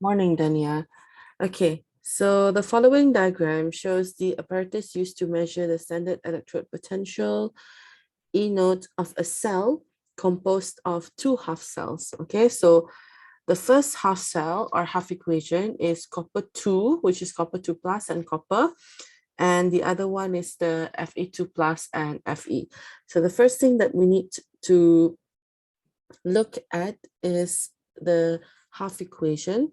Morning, Dania. Okay, so the following diagram shows the apparatus used to measure the standard electrode potential E node of a cell composed of two half cells. Okay, so the first half cell or half equation is copper 2, which is copper 2 plus and copper. And the other one is the Fe2 plus and Fe. So the first thing that we need to look at is the half equation.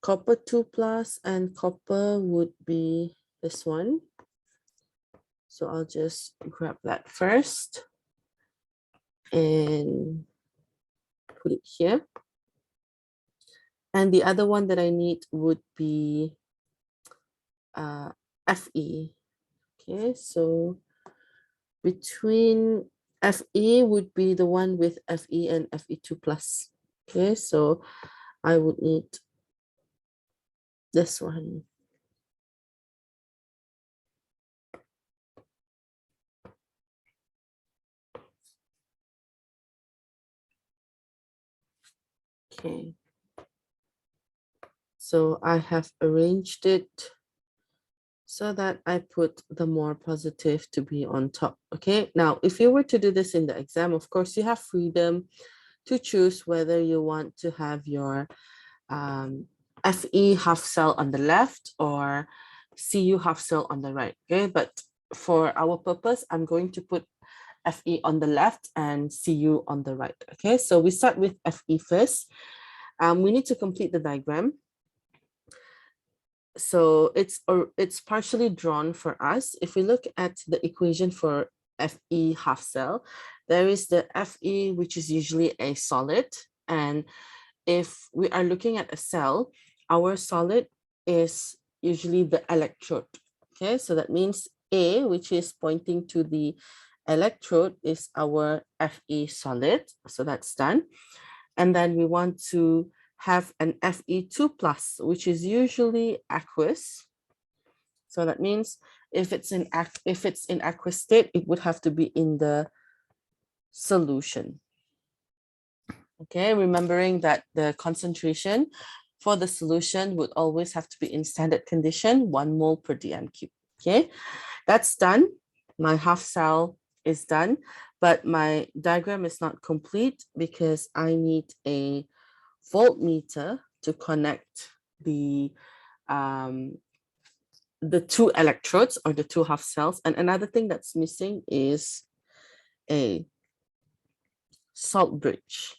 Copper 2 plus and copper would be this one. So I'll just grab that first and put it here. And the other one that I need would be Fe. Okay, so between Fe would be the one with Fe and Fe2 plus. Okay, so I would need this one. Okay. So I have arranged it so that I put the more positive to be on top. Okay, now if you were to do this in the exam, of course, you have freedom to choose whether you want to have your Fe half cell on the left or Cu half cell on the right. Okay, but for our purpose, I'm going to put Fe on the left and Cu on the right. Okay, so we start with Fe first. We need to complete the diagram. So it's partially drawn for us. If we look at the equation for Fe half cell, there is the Fe, which is usually a solid. And if we are looking at a cell, our solid is usually the electrode. Okay, so that means A, which is pointing to the electrode, is our Fe solid. So that's done. And then we want to have an Fe2 plus, which is usually aqueous. So that means if it's in aqueous state, it would have to be in the solution. Okay, remembering that the concentration for the solution would always have to be in standard condition, 1 mole per dm cube. Okay, that's done. My half cell is done, but my diagram is not complete because I need a voltmeter to connect the two electrodes or the two half cells. And another thing that's missing is a salt bridge.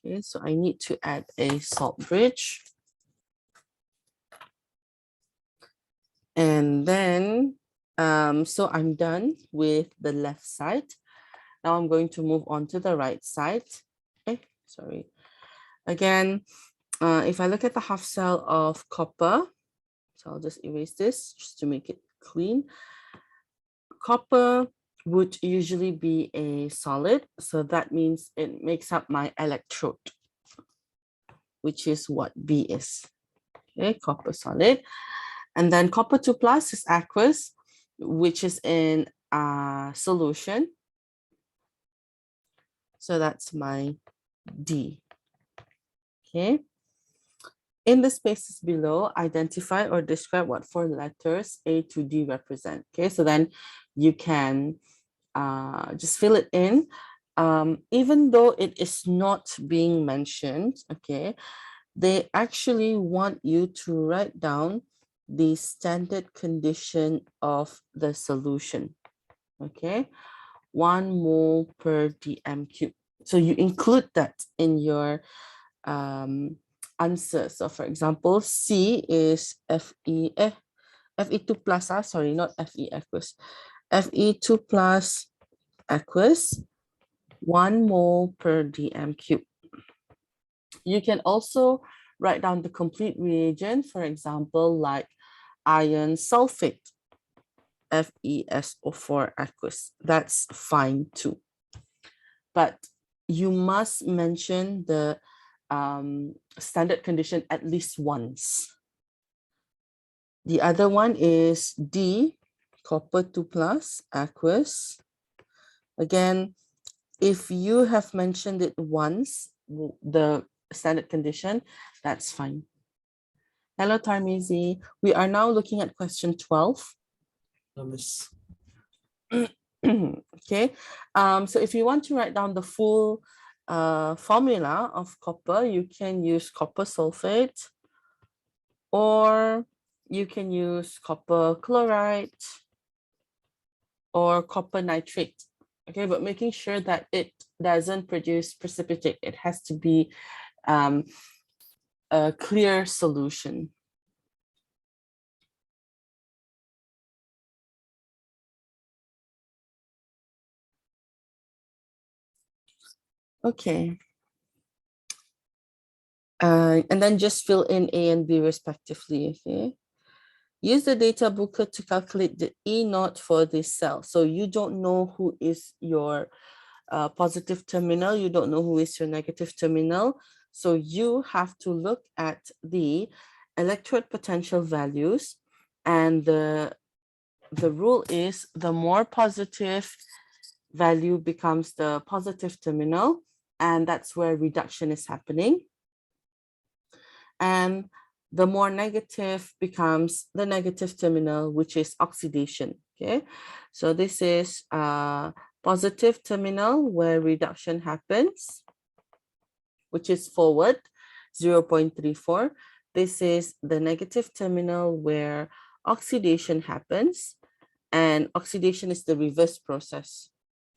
Okay, so I need to add a salt bridge. And then, so I'm done with the left side. Now I'm going to move on to the right side. Okay, sorry. Again, if I look at the half cell of copper, so I'll just erase this just to make it clean. Copper would usually be a solid, so that means it makes up my electrode, which is what B is. Okay, copper solid. And then copper 2 plus is aqueous, which is in a solution. So that's my D. Okay. In the spaces below, identify or describe what four letters A to D represent. Okay, so then you can just fill it in. Even though it is not being mentioned, okay, they actually want you to write down the standard condition of the solution. Okay, 1 mole per dm cube. So you include that in your answer. So for example, C is Fe2 plus, sorry, not Fe aqueous. Fe2 plus aqueous, 1 mole per dm cube. You can also write down the complete reagent, for example, like iron sulfate, FeSO4 aqueous. That's fine too. But you must mention the standard condition at least once. The other one is D, copper 2 plus, aqueous. Again, if you have mentioned it once, the standard condition, that's fine. Hello, Tarmizi. We are now looking at question 12. Okay, so if you want to write down the full formula of copper, you can use copper sulfate, or you can use copper chloride or copper nitrate. Okay, but making sure that it doesn't produce precipitate. It has to be a clear solution. Okay. And then just fill in A and B respectively, okay? Use the data booklet to calculate the E naught for this cell. So you don't know who is your positive terminal, you don't know who is your negative terminal. So you have to look at the electrode potential values, and the rule is the more positive value becomes the positive terminal, and that's where reduction is happening. And the more negative becomes the negative terminal, which is oxidation. Okay, so this is a positive terminal where reduction happens, which is forward 0.34. This is the negative terminal where oxidation happens, and oxidation is the reverse process.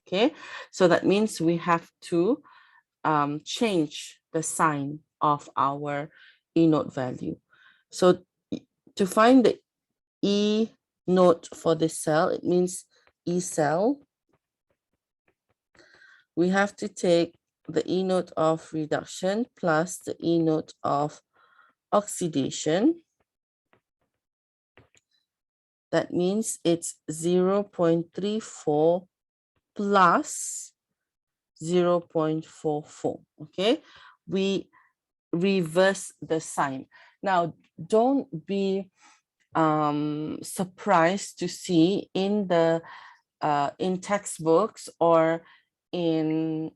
Okay, so that means we have to change the sign of our E naught value. So to find the E naught for this cell, it means E cell, we have to take the E naught of reduction plus the E naught of oxidation. That means it's 0.34 plus 0.44. Okay, we reverse the sign. Now, don't be surprised to see in the in textbooks or on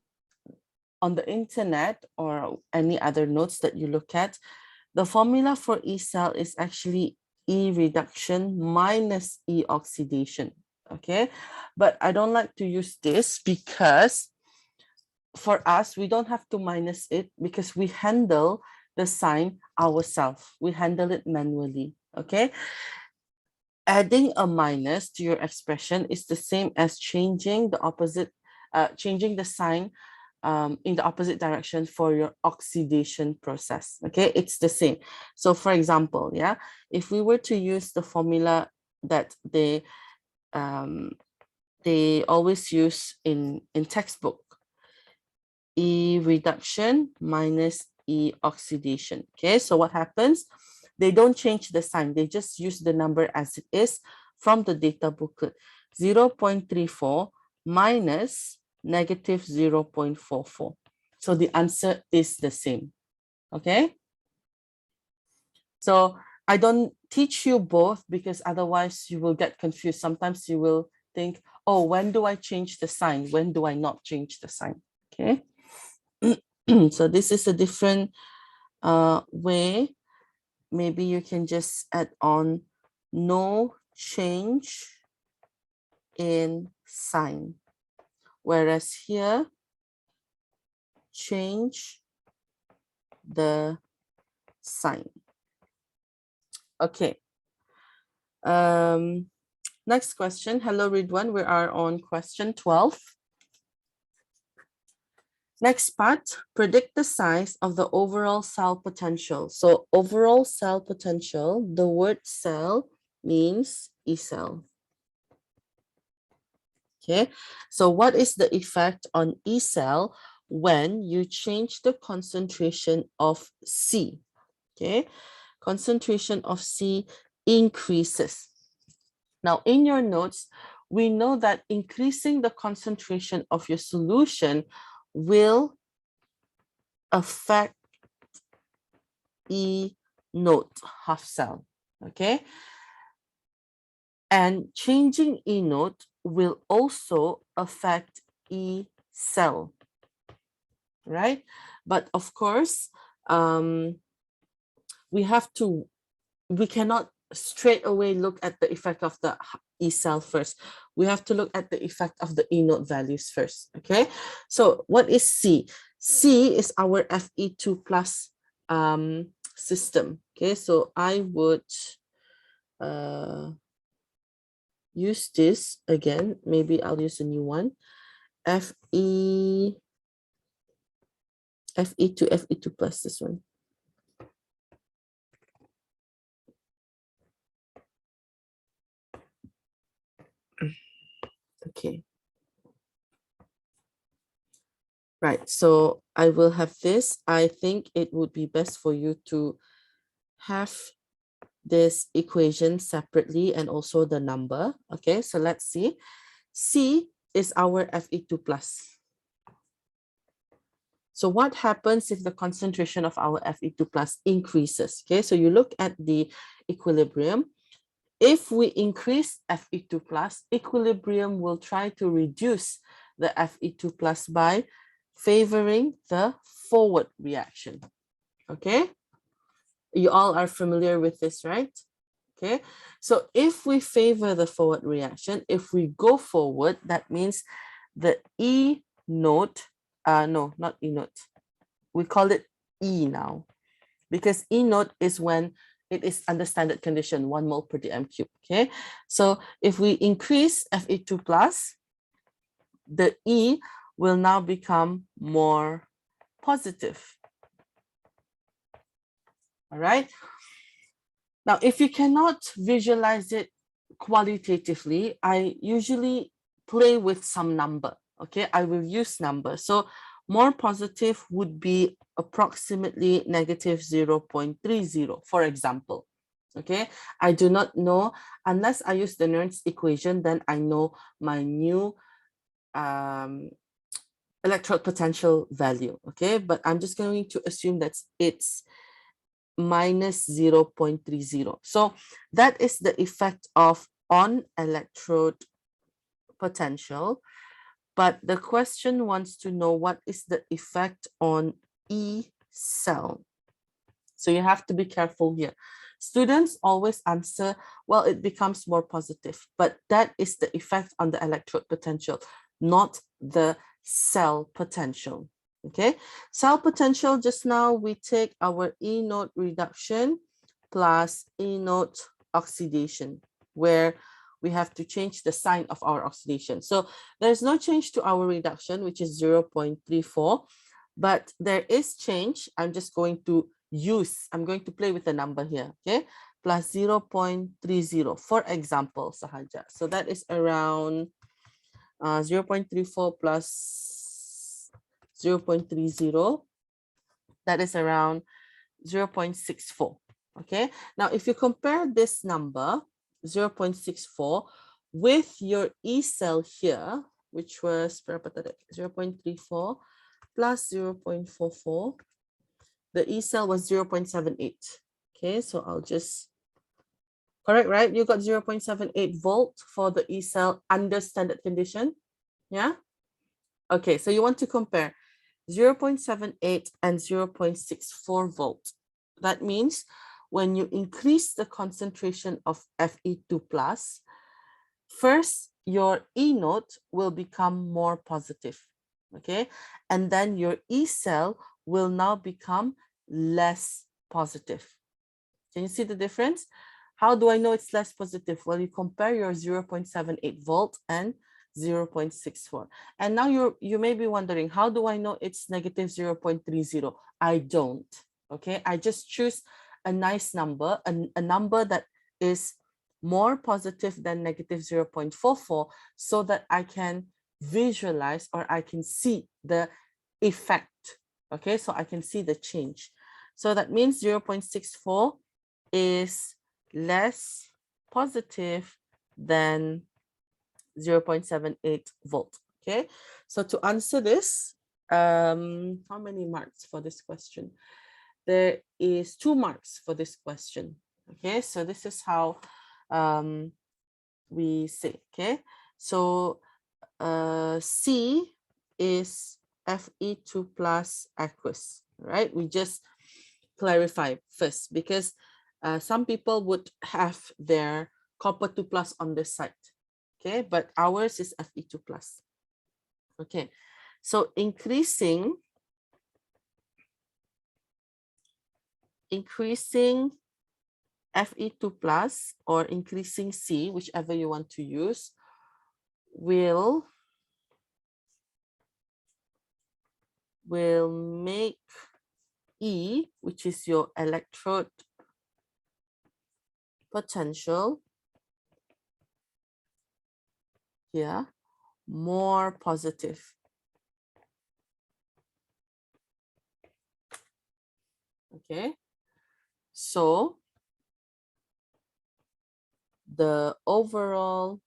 the internet or any other notes that you look at, the formula for E cell is actually E reduction minus E oxidation. Okay, but I don't like to use this because for us, we don't have to minus it because we handle the sign ourselves. We handle it manually, okay? Adding a minus to your expression is the same as changing the opposite, changing the sign in the opposite direction for your oxidation process, okay? It's the same. So for example, yeah, if we were to use the formula that they always use in textbook, E reduction minus E oxidation. Okay, so what happens? They don't change the sign. They just use the number as it is from the data booklet. 0.34 minus negative 0.44. So the answer is the same. Okay. So I don't teach you both because otherwise you will get confused. Sometimes you will think, oh, when do I change the sign? When do I not change the sign? Okay. So this is a different way. Maybe you can just add on no change in sign. Whereas here, change the sign. Okay. Next question. Hello, Ridwan. We are on question 12. Next part, predict the size of the overall cell potential. So overall cell potential, the word cell means E cell. Okay, so what is the effect on E cell when you change the concentration of C? Okay, concentration of C increases. Now in your notes, we know that increasing the concentration of your solution will affect E naught half cell, okay? And changing E naught will also affect E cell, right? But of course, we cannot straight away look at the effect of the E cell first. We have to look at the effect of the E node values first. Okay, so what is C? C is our Fe2 plus system. Okay, so I would use this again. Maybe I'll use a new one. Fe2 plus, this one. Okay. Right, so I will have this. I think it would be best for you to have this equation separately and also the number. Okay, so let's see. C is our Fe2 plus. So what happens if the concentration of our Fe2 plus increases? Okay, so you look at the equilibrium. If we increase Fe2 plus, equilibrium will try to reduce the Fe2 plus by favoring the forward reaction. Okay, you all are familiar with this, right? Okay, so if we favor the forward reaction, if we go forward, that means the E node, no, not E node, we call it E now, because E node is when it is under standard condition, 1 mole per dm cube. Okay, so if we increase Fe2 plus, the E will now become more positive. All right. Now, if you cannot visualize it qualitatively, I usually play with some number. Okay, I will use number. So more positive would be approximately negative 0.30, for example. Okay, I do not know, unless I use the Nernst equation, then I know my new electrode potential value. Okay, but I'm just going to assume that it's minus 0.30. So that is the effect of on electrode potential. But the question wants to know what is the effect on E cell. So you have to be careful here. Students always answer, well, it becomes more positive, but that is the effect on the electrode potential, not the cell potential. Okay, cell potential, just now we take our E node reduction plus E node oxidation, where we have to change the sign of our oxidation. So there's no change to our reduction, which is 0.34, but there is change. I'm just going to play with the number here, okay? Plus 0.30, for example, sahaja. So that is around 0.34 plus 0.30. That is around 0.64, okay? Now, if you compare this number, 0.64, with your E cell here, which was 0.34 plus 0.44, the E cell was 0.78. Okay, so I'll just, correct, right? You got 0.78 volt for the E cell under standard condition. Yeah. Okay, so you want to compare 0.78 and 0.64 volt. That means when you increase the concentration of Fe2 plus, first your E node will become more positive. Okay, and then your E cell will now become less positive. Can you see the difference? How do I know it's less positive? Well, you compare your 0.78 volt and 0.64. And now you may be wondering, how do I know it's negative 0.30? I don't. Okay, I just choose a nice number, a number that is more positive than negative 0.44, so that I can visualize, or I can see the effect. Okay, so I can see the change. So that means 0.64 is less positive than 0.78 volt. Okay, so to answer this, how many marks for this question? There is 2 marks for this question. Okay, so this is how we say. Okay, so C is Fe2 plus aqueous, right? We just clarify first, because some people would have their copper 2 plus on this side. Okay, but ours is Fe2 plus. Okay, so increasing Fe2 plus or increasing C, whichever you want to use, will make E, which is your electrode potential here, more positive. Okay, so the overall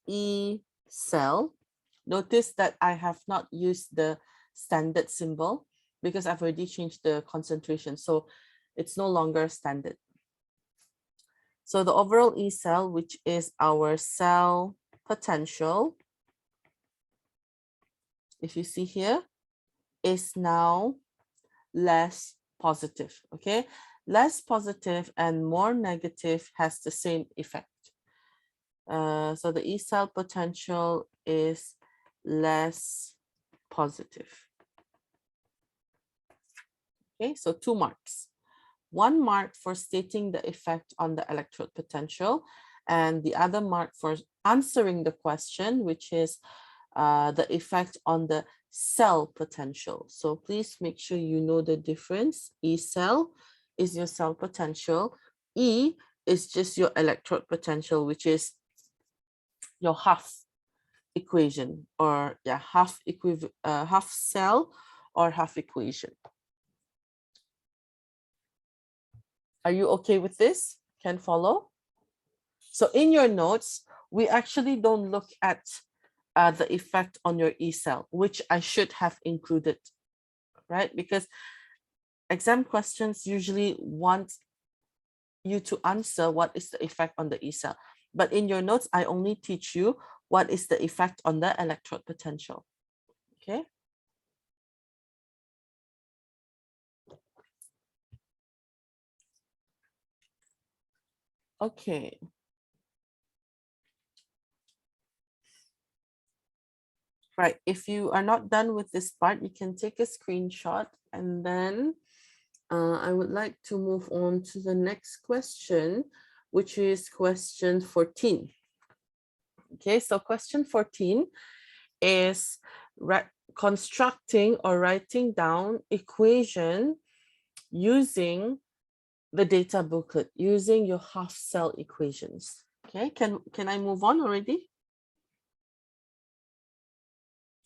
E cell, notice that I have not used the standard symbol because I've already changed the concentration, so it's no longer standard. So the overall E cell, which is our cell potential, if you see here, is now less positive. Okay, less positive and more negative has the same effect. So the E cell potential is less positive. Okay, so 2 marks. 1 mark for stating the effect on the electrode potential, and the other mark for answering the question, which is the effect on the cell potential. So please make sure you know the difference. E cell is your cell potential. E is just your electrode potential, which is your half equation, or yeah, half cell or half equation. Are you okay with this? Can follow? So in your notes, we actually don't look at the effect on your E cell, which I should have included, right? Because exam questions usually want you to answer what is the effect on the E cell. But in your notes, I only teach you what is the effect on the electrode potential. Okay. Okay. Right. If you are not done with this part, you can take a screenshot, and then I would like to move on to the next question, which is question 14. Okay, so question 14 is constructing or writing down equation using the data booklet, using your half cell equations. Okay, can I move on already?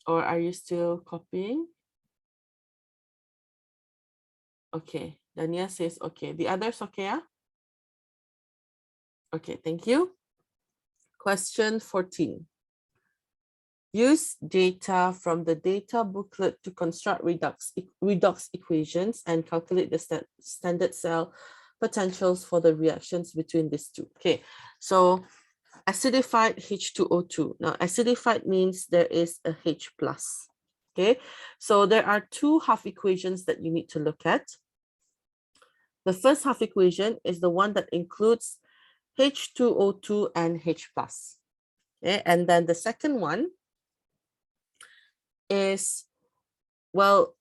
Or are you still copying? Okay, Dania says okay. The others okay? Yeah? Okay, thank you. Question 14. Use data from the data booklet to construct redox equations and calculate the standard cell potentials for the reactions between these two. Okay, so acidified H2O2. Now, acidified means there is a H plus. Okay, so there are 2 half equations that you need to look at. The first half equation is the one that includes H2O2 and H plus. Okay, and then the second one is, well,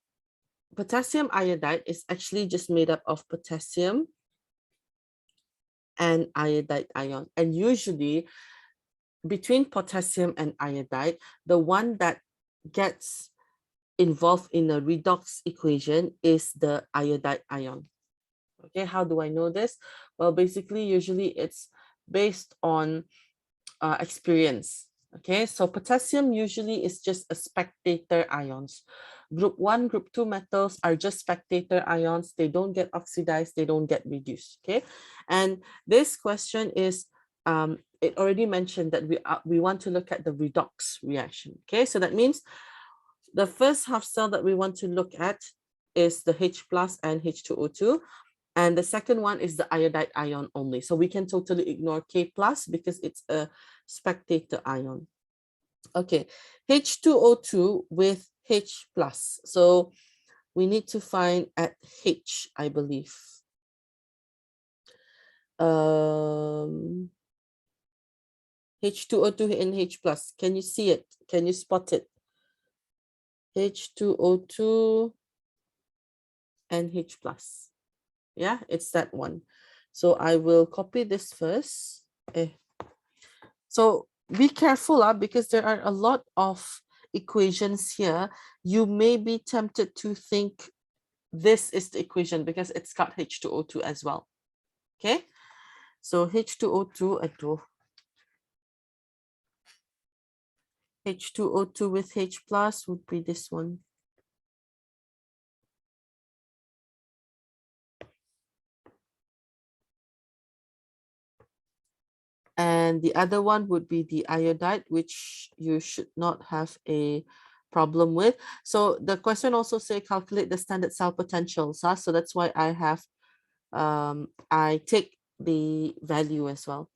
potassium iodide is actually just made up of potassium and iodide ion. And usually between potassium and iodide, the one that gets involved in a redox equation is the iodide ion. Okay, how do I know this? Well, basically, usually it's based on experience. Okay, so potassium usually is just a spectator ions. Group 1, group 2 metals are just spectator ions. They don't get oxidized, they don't get reduced. Okay, and this question is, it already mentioned that we want to look at the redox reaction. Okay, so that means the first half cell that we want to look at is the H plus and H2O2. And the second one is the iodide ion only. So we can totally ignore K plus because it's a spectator ion. Okay, H2O2 with H plus. So we need to find at H, I believe. H2O2 and H plus. Can you see it? Can you spot it? H2O2 and H plus. Yeah, it's that one. So I will copy this first. So be careful because there are a lot of equations here. You may be tempted to think this is the equation because it's got H2O2 as well. Okay, so H2O2 H2O2 with H plus would be this one. And the other one would be the iodide, which you should not have a problem with. So the question also say calculate the standard cell potentials. So that's why I have, I take the value as well.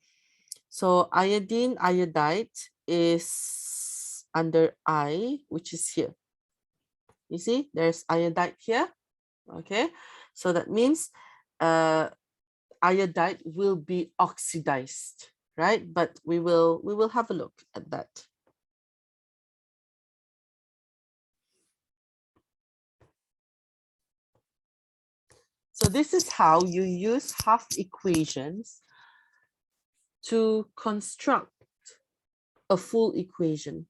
So iodine, iodide is under I, which is here. You see, there's iodide here. Okay, so that means iodide will be oxidized, right? But we will have a look at that. So this is how you use half equations to construct a full equation.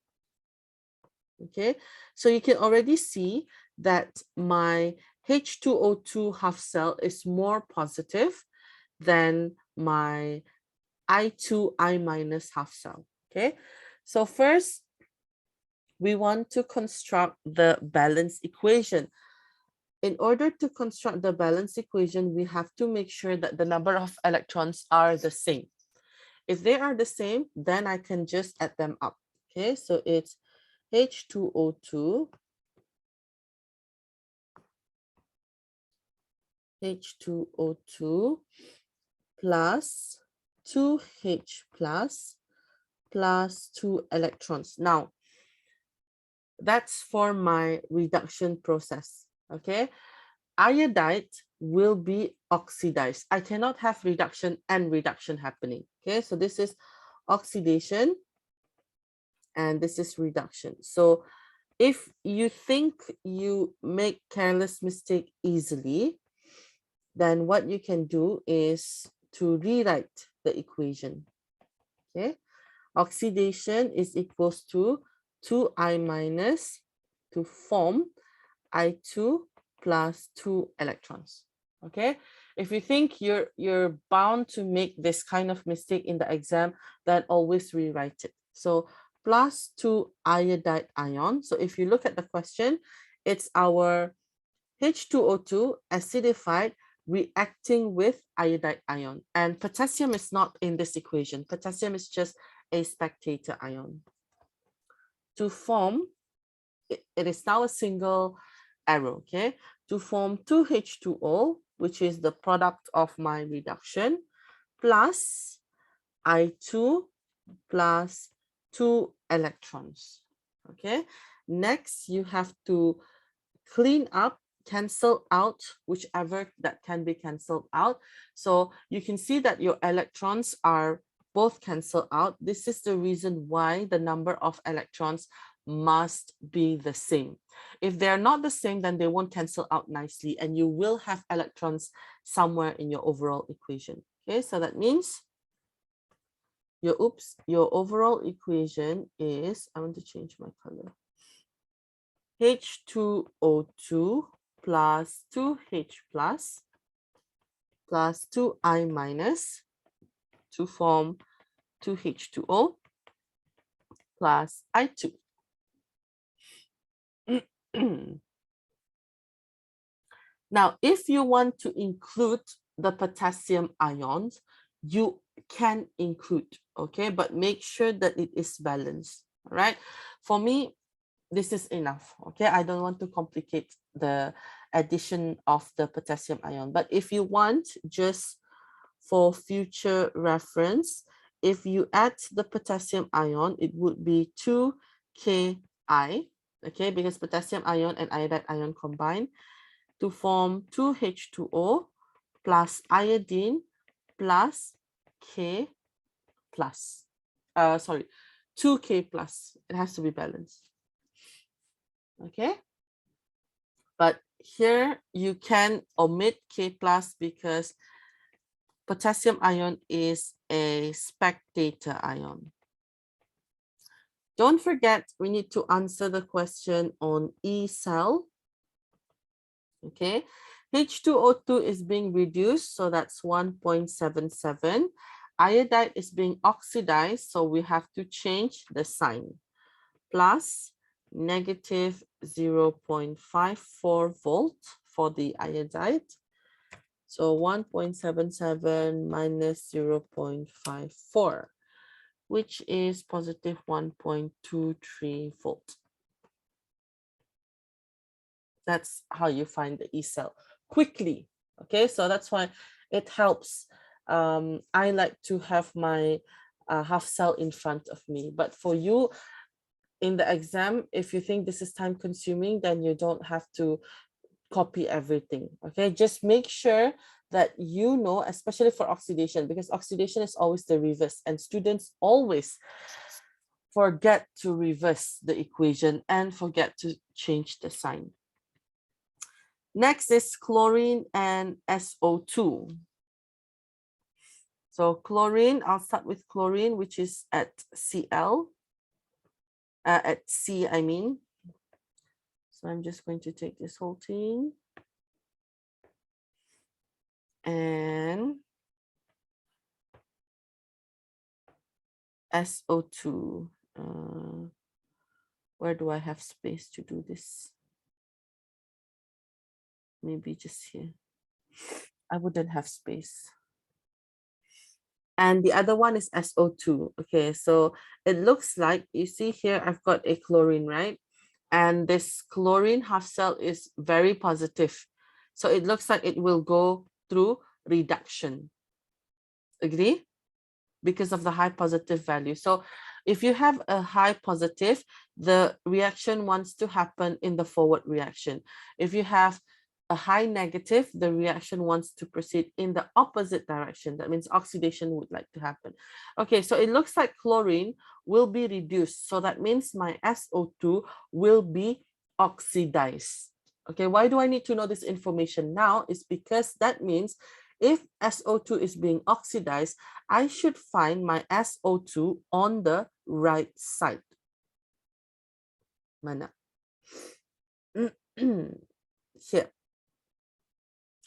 Okay, so you can already see that my H2O2 half cell is more positive than my I2, I minus half cell. Okay, so first we want to construct the balance equation. In order to construct the balance equation, we have to make sure that the number of electrons are the same. If they are the same, then I can just add them up. Okay, so it's H2O2 plus 2H plus 2 electrons. Now, that's for my reduction process. Okay, iodide will be oxidized. I cannot have reduction and reduction happening. Okay, so this is oxidation and this is reduction. So if you think you make careless mistake easily, then what you can do is to rewrite the equation. Okay, oxidation is equals to 2I minus to form I2 plus 2 electrons. Okay, if you think you're bound to make this kind of mistake in the exam, then always rewrite it. So plus 2 iodide ion. So if you look at the question, it's our H2O2 acidified reacting with iodide ion, and potassium is not in this equation. Potassium is just a spectator ion. To form, it is now a single arrow, okay? To form 2H2O, which is the product of my reduction, plus I2 plus 2 electrons, okay? Next, you have to clean up, cancel out whichever that can be canceled out. So you can see that your electrons are both cancel out. This is the reason why the number of electrons must be the same. If they're not the same, then they won't cancel out nicely and you will have electrons somewhere in your overall equation. Okay, so that means your overall equation is, I want to change my color, H2O2 plus 2H plus 2I minus to form 2H2O plus I2. Now, if you want to include the potassium ions, you can include, okay? But make sure that it is balanced, all right? For me, this is enough, okay? I don't want to complicate the addition of the potassium ion. But if you want, just for future reference, if you add the potassium ion, it would be 2Ki okay, because potassium ion and iodide ion combine to form 2H2O plus iodine plus K plus. Sorry, 2K plus. It has to be balanced. Okay. But here you can omit K plus because potassium ion is a spectator ion. Don't forget, we need to answer the question on E cell. Okay, H2O2 is being reduced, so that's 1.77. Iodide is being oxidized, so we have to change the sign. Plus negative 0.54 volt for the iodide. So 1.77 minus 0.54, which is positive 1.23 volt. That's how you find the E cell quickly. Okay, so that's why it helps. I like to have my half cell in front of me, but for you in the exam, if you think this is time consuming, then you don't have to copy everything. Okay, just make sure that you know, especially for oxidation, because oxidation is always the reverse, and students always forget to reverse the equation and forget to change the sign. Next is chlorine and SO2. So chlorine, I'll start with chlorine, which is at Cl, at C, I mean. So I'm just going to take this whole thing and SO2. Where do I have space to do this? Maybe just here. I wouldn't have space. And the other one is SO2. Okay, so it looks like, you see here, I've got a chlorine, right? And this chlorine half cell is very positive. So it looks like it will go through reduction. Agree? Because of the high positive value. So if you have a high positive, the reaction wants to happen in the forward reaction. If you have a high negative, the reaction wants to proceed in the opposite direction. That means oxidation would like to happen. Okay, so it looks like chlorine will be reduced. So that means my SO2 will be oxidized. Okay, why do I need to know this information now? Is because that means if SO2 is being oxidized, I should find my SO2 on the right side. Mana? Here.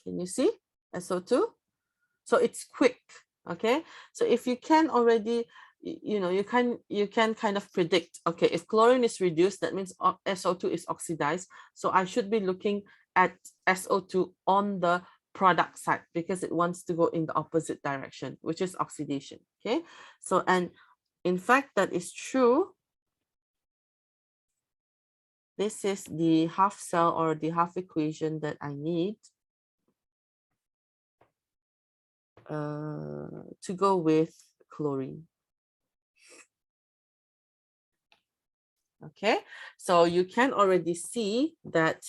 Can you see SO2? So it's quick, okay? So if you can already, you know, you can kind of predict, okay, if chlorine is reduced, that means SO2 is oxidized. So I should be looking at SO2 on the product side because it wants to go in the opposite direction, which is oxidation, okay? So, and in fact, that is true. This is the half cell or the half equation that I need to go with chlorine. Okay, so you can already see that,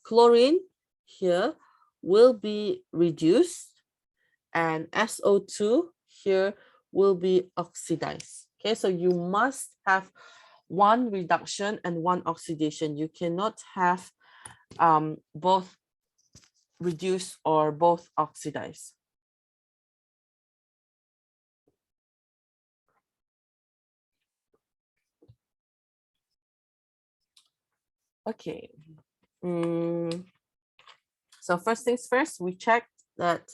chlorine here will be reduced and SO2 here will be oxidized. Okay, so you must have one reduction and one oxidation. You cannot have both reduce or both oxidize. Okay. So first things first, we checked that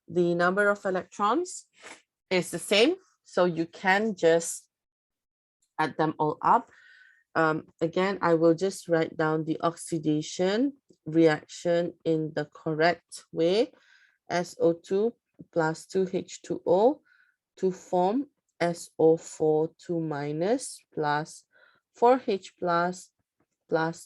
the number of electrons is the same. So you can just add them all up. Again, I will just write down the oxidation reaction in the correct way. SO2 plus 2H2O to form SO4 2 minus plus 4H plus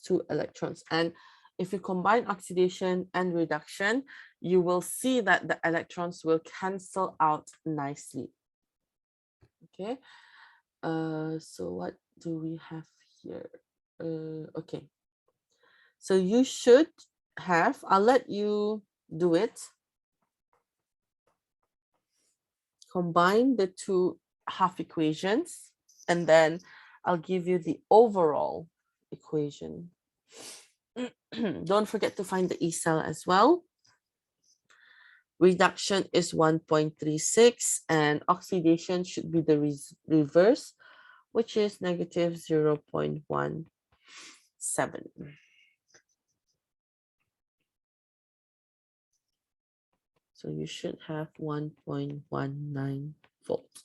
2 electrons. And if you combine oxidation and reduction, you will see that the electrons will cancel out nicely. Okay. So what do we have here? Okay. So you should have, I'll let you do it. Combine the two half equations, and then I'll give you the overall equation. Don't forget to find the E cell as well. Reduction is 1.36 and oxidation should be the reverse, which is negative 0.17. So you should have 1.19 volts.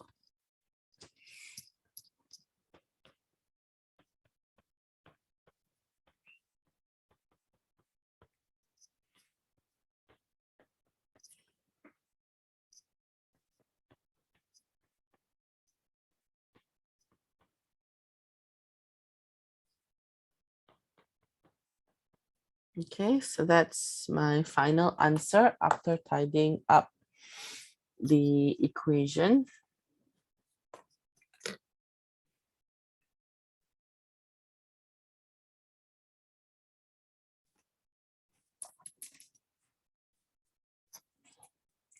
Okay, so that's my final answer after tidying up the equation.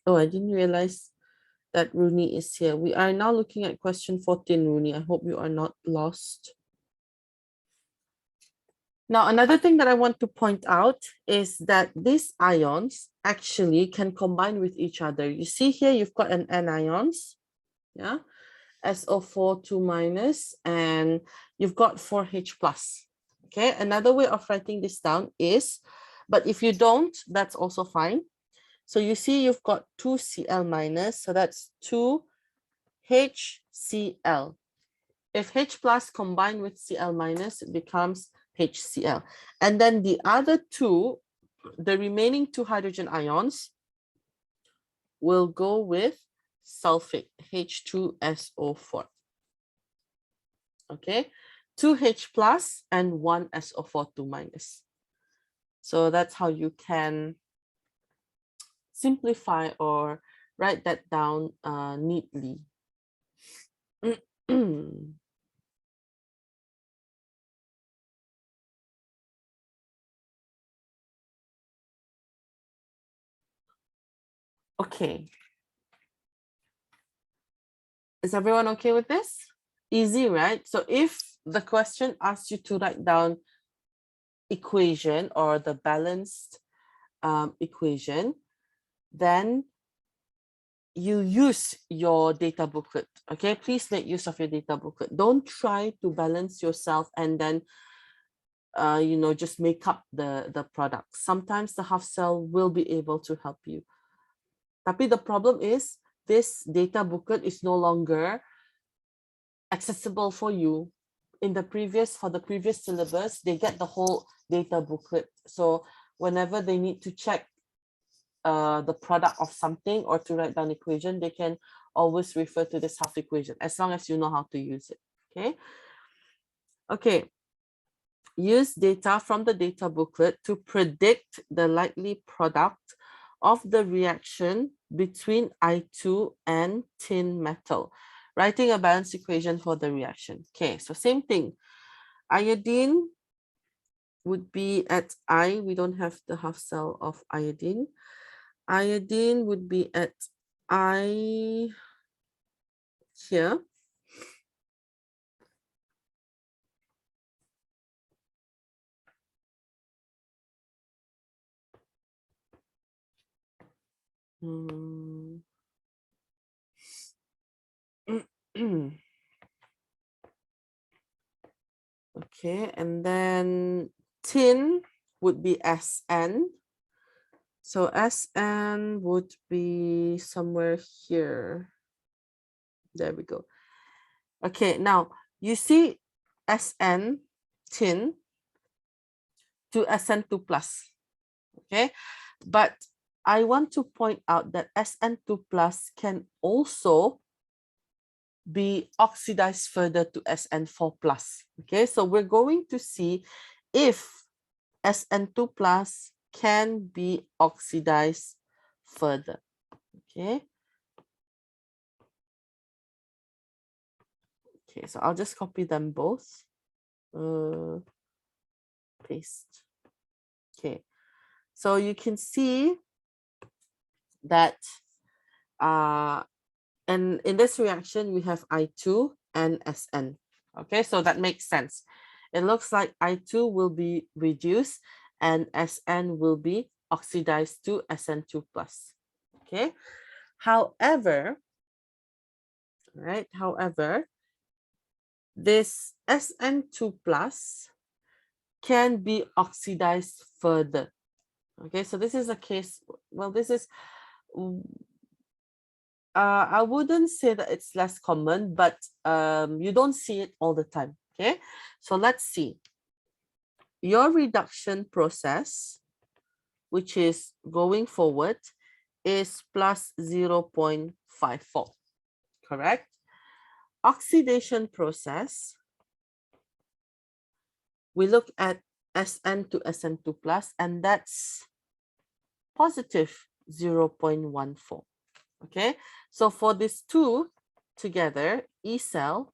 Oh, I didn't realize that Rooney is here. We are now looking at question 14, Rooney. I hope you are not lost. Now, another thing that I want to point out is that these ions actually can combine with each other. You see here, you've got an anions, yeah, SO4 2 minus, and you've got 4H plus. Okay, another way of writing this down is, but if you don't, that's also fine. So you see you've got 2Cl minus, so that's 2HCl. If H plus combined with Cl minus, it becomes HCl. And then the other two, the remaining two hydrogen ions will go with sulfate, H2SO4. Okay, 2H plus and 1 SO4 2 minus. So that's how you can simplify or write that down neatly. Okay. Is everyone okay with this? Easy, right? So if the question asks you to write down equation or the balanced equation, then you use your data booklet. Okay, please make use of your data booklet. Don't try to balance yourself and then just make up the product. Sometimes the half cell will be able to help you. Tapi the problem is this data booklet is no longer accessible for you. For the previous syllabus, they get the whole data booklet. So whenever they need to check the product of something or to write down equation, they can always refer to this half equation as long as you know how to use it. Okay. Use data from the data booklet to predict the likely product of the reaction between I2 and tin metal. Writing a balanced equation for the reaction. Okay, so same thing. Iodine would be at I. We don't have the half cell of iodine. Iodine would be at I here. Okay, and then tin would be SN. So SN would be somewhere here. There we go. Okay, now you see SN tin to SN2 plus. Okay, but I want to point out that SN2 plus can also be oxidized further to SN4 plus. Okay, so we're going to see if SN2 plus can be oxidized further. Okay. Okay, so I'll just copy them both. Paste. Okay, so you can see that and in this reaction we have I2 and SN. Okay, so that makes sense. It looks like I2 will be reduced and SN will be oxidized to SN2 plus. Okay, however, right, however, this SN2 plus can be oxidized further. Okay, so this is a case, well, this is, I wouldn't say that it's less common, but you don't see it all the time. Okay, so let's see. Your reduction process, which is going forward, is plus 0.54, correct? Oxidation process, we look at SN to SN2 plus, and that's positive 0.14. Okay, so for these two together, E cell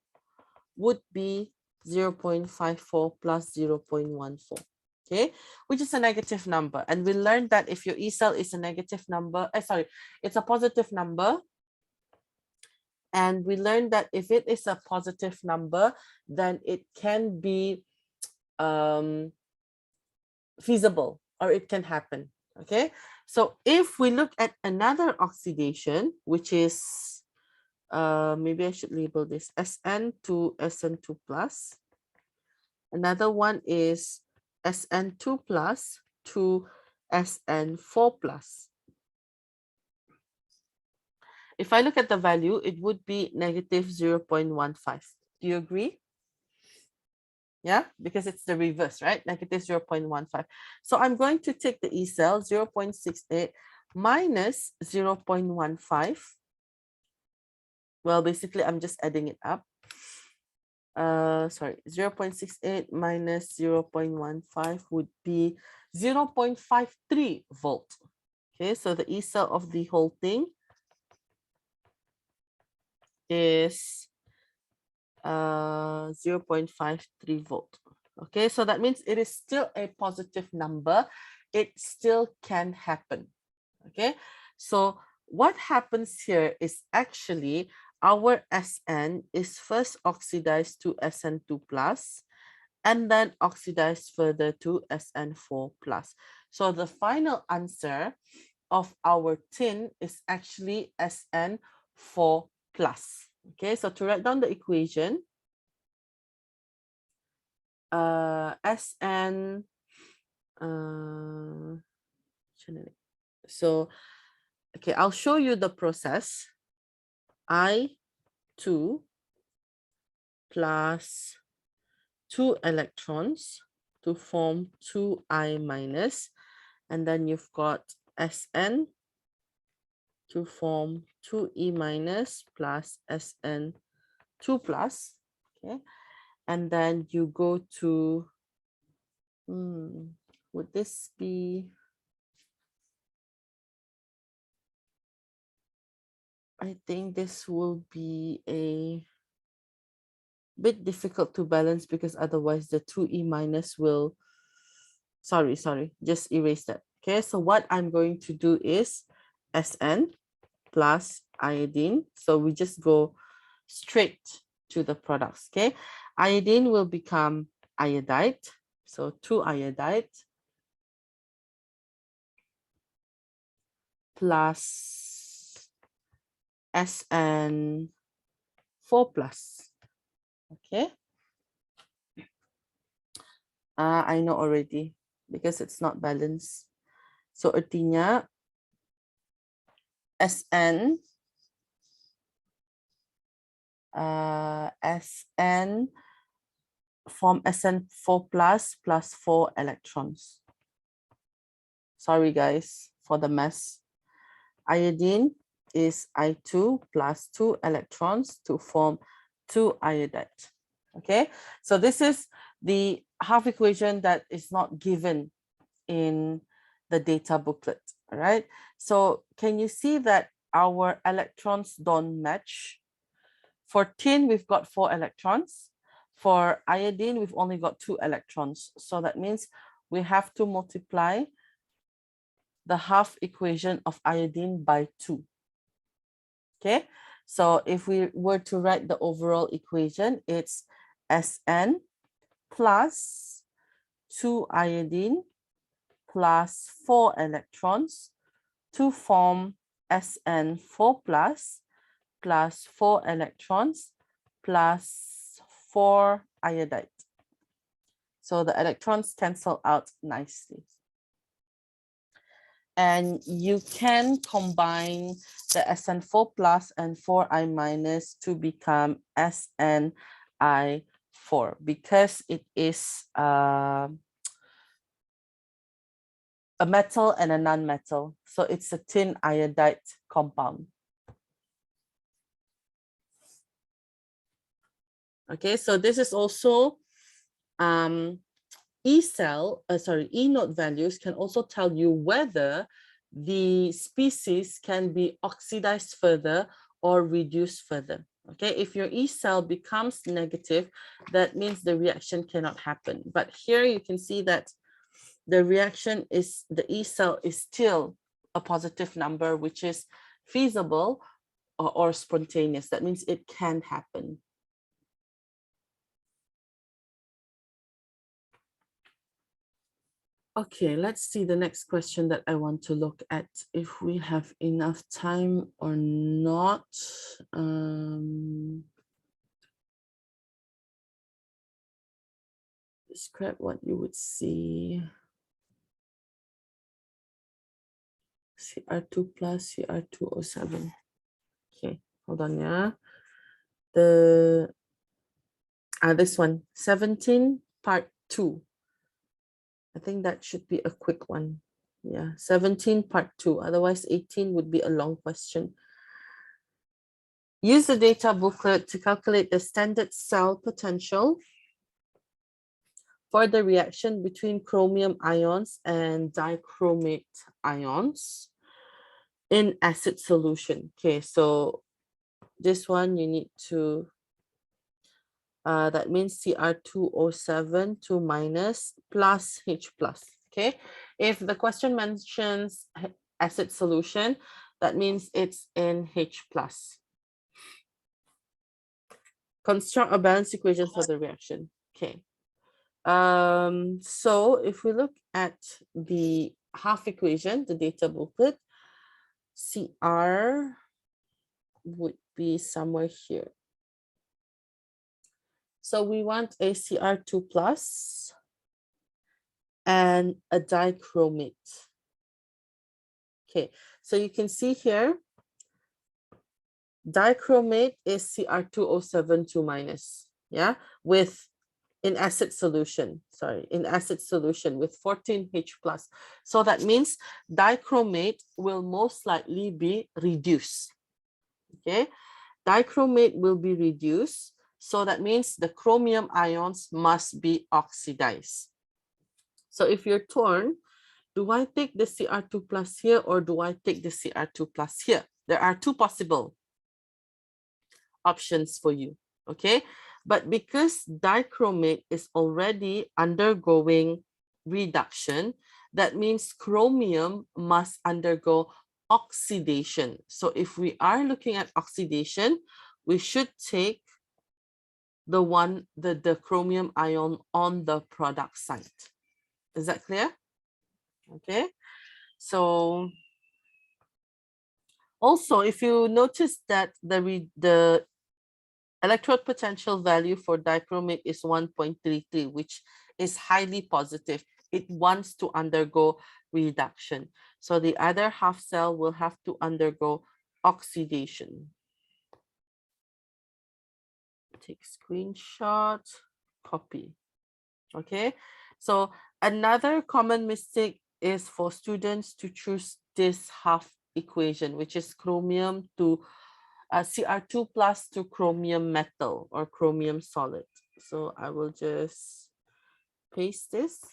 would be 0.54 plus 0.14. Okay, which is a negative number. And we learned that if your E cell is a negative number, it's a positive number. And we learned that if it is a positive number, then it can be feasible, or it can happen. Okay, so if we look at another oxidation, which is maybe I should label this SN to SN2 plus. Another one is SN2 plus to SN4 plus. If I look at the value, it would be negative 0.15. Do you agree? Yeah, because it's the reverse, right? Negative 0.15. So I'm going to take the E cell 0.68 minus 0.15. Well, basically, I'm just adding it up. 0.68 minus 0.15 would be 0.53 volt. Okay, so the E cell of the whole thing is 0.53 volt. Okay, so that means it is still a positive number. It still can happen. Okay, so what happens here is actually our SN is first oxidized to SN2 plus and then oxidized further to SN4 plus. So the final answer of our tin is actually SN4 plus. Okay, so to write down the equation, SN, so, okay, I'll show you the process. I2 plus 2 electrons to form 2I minus, and then you've got SN to form 2E minus plus SN2 plus, okay? And then you go to, would this be, I think this will be a bit difficult to balance because otherwise the 2E minus will, sorry, just erase that. Okay, so what I'm going to do is SN plus iodine. So we just go straight to the products. Okay, iodine will become iodide. So 2 iodide plus SN4 plus. Okay. I know already because it's not balanced. So artinya SN form SN4 plus 4 electrons. Sorry guys for the mess. Iodine is I2 plus 2 electrons to form 2 iodide. Okay, so this is the half equation that is not given in the data booklet. All right, so can you see that our electrons don't match? For tin, we've got 4 electrons. For iodine, we've only got 2 electrons. So that means we have to multiply the half equation of iodine by 2. Okay, so if we were to write the overall equation, it's Sn plus 2 iodine plus 4 electrons to form Sn4 plus 4 electrons plus 4 iodide. So the electrons cancel out nicely. And you can combine the Sn4 plus and 4i minus to become SnI4 because it is a metal and a non-metal. So it's a tin iodide compound. Okay, so this is also E-note values can also tell you whether the species can be oxidized further or reduced further. Okay, if your E cell becomes negative, that means the reaction cannot happen. But here you can see that the reaction is, the E cell is still a positive number, which is feasible or spontaneous. That means it can happen. Okay, let's see the next question that I want to look at, if we have enough time or not. Describe what you would see. CR2 plus CR2O7. Okay, hold on, yeah. This one, 17 part 2. I think that should be a quick one. Yeah, 17 part 2. Otherwise, 18 would be a long question. Use the data booklet to calculate the standard cell potential for the reaction between chromium ions and dichromate ions in acid solution. Okay, so this one you need to, that means CR2O7 2 minus plus H plus. Okay, if the question mentions acid solution, that means it's in H plus. Construct a balanced equation for the reaction. Okay. So if we look at the half equation, the data booklet, CR would be somewhere here. So we want a CR2 plus and a dichromate. Okay, so you can see here, dichromate is CR2O7 2 minus, yeah, with in acid solution, with 14H plus. So that means dichromate will most likely be reduced. Okay, dichromate will be reduced. So that means the chromium ions must be oxidized. So if you're torn, do I take the CR2 plus here or do I take the CR2 plus here? There are two possible options for you, okay? But because dichromate is already undergoing reduction, that means chromium must undergo oxidation. So if we are looking at oxidation, we should take the chromium ion on the product side. Is that clear? Okay. So also, if you notice that the electrode potential value for dichromate is 1.33, which is highly positive. It wants to undergo reduction. So the other half cell will have to undergo oxidation. Take screenshot, copy. Okay, so another common mistake is for students to choose this half equation, which is chromium to CR2 plus to chromium metal or chromium solid. So I will just paste this.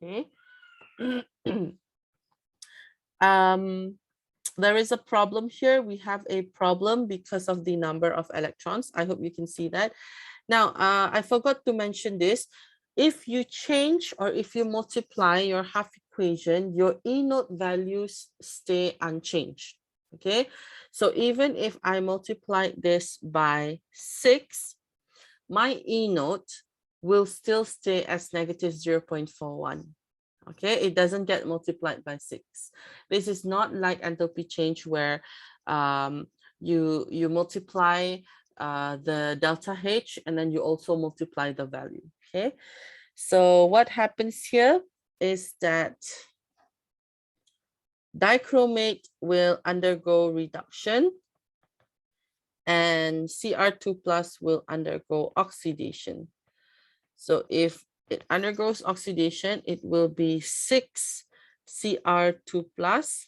Okay. there is a problem here. We have a problem because of the number of electrons. I hope you can see that. Now, I forgot to mention this. If you change or if you multiply your half equation, your E naught values stay unchanged. Okay, so even if I multiply this by 6, my E naught will still stay as negative 0.41. Okay, it doesn't get multiplied by 6. This is not like enthalpy change where you multiply the delta H and then you also multiply the value. Okay, so what happens here is that dichromate will undergo reduction and Cr2 plus will undergo oxidation. So if it undergoes oxidation, it will be 6 Cr2 plus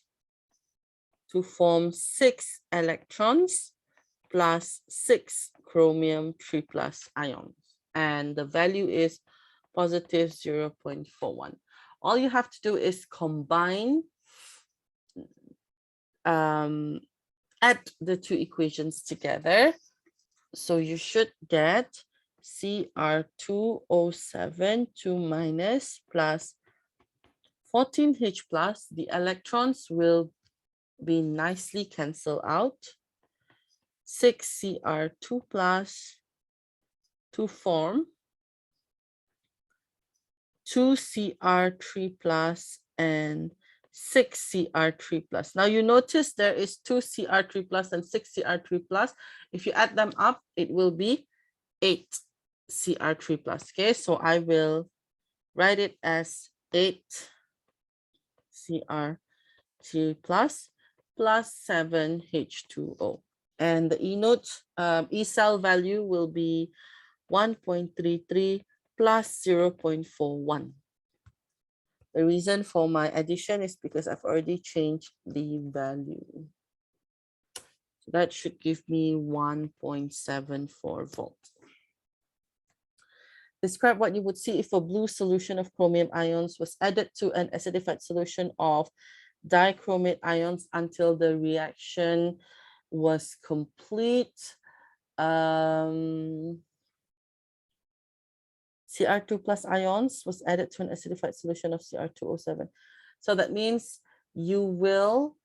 to form 6 electrons plus 6 chromium 3 plus ions. And the value is positive 0.41. All you have to do is combine, add the two equations together. So you should get Cr2O7 2 minus plus 14H plus. The electrons will be nicely cancelled out. 6 Cr2 plus to form 2 Cr3 plus and 6 Cr3 plus. Now you notice there is 2 Cr3 plus and 6 Cr3 plus. If you add them up, it will be 8 Cr3 plus. Okay, so I will write it as 8 Cr3 plus 7 H2O. And the E naught, E cell value will be 1.33 plus 0.41. The reason for my addition is because I've already changed the value. So that should give me 1.74 volts. Describe what you would see if a blue solution of chromium ions was added to an acidified solution of dichromate ions until the reaction was complete. Cr2 plus ions was added to an acidified solution of Cr2O7. So that means you will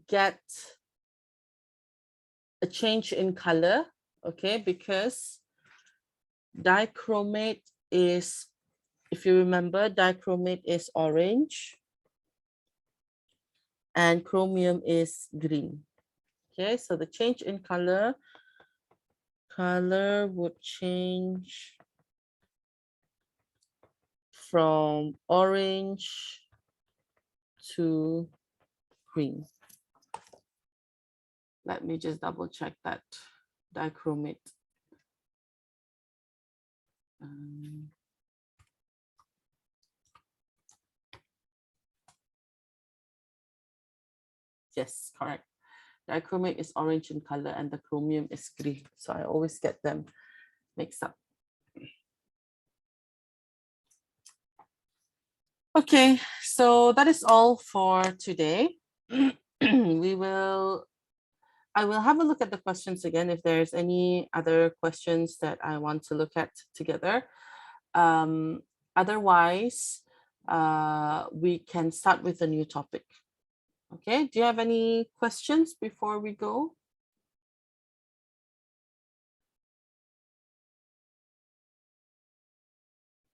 get a change in color, okay, because dichromate is, if you remember, dichromate is orange and chromium is green. Okay, so the change in color would change from orange to green. Let me just double check that dichromate. Yes, correct. Dichromate is orange in color and the chromium is green. So I always get them mixed up. Okay, so that is all for today. I will have a look at the questions again if there's any other questions that I want to look at together. Otherwise, we can start with a new topic. Okay, do you have any questions before we go?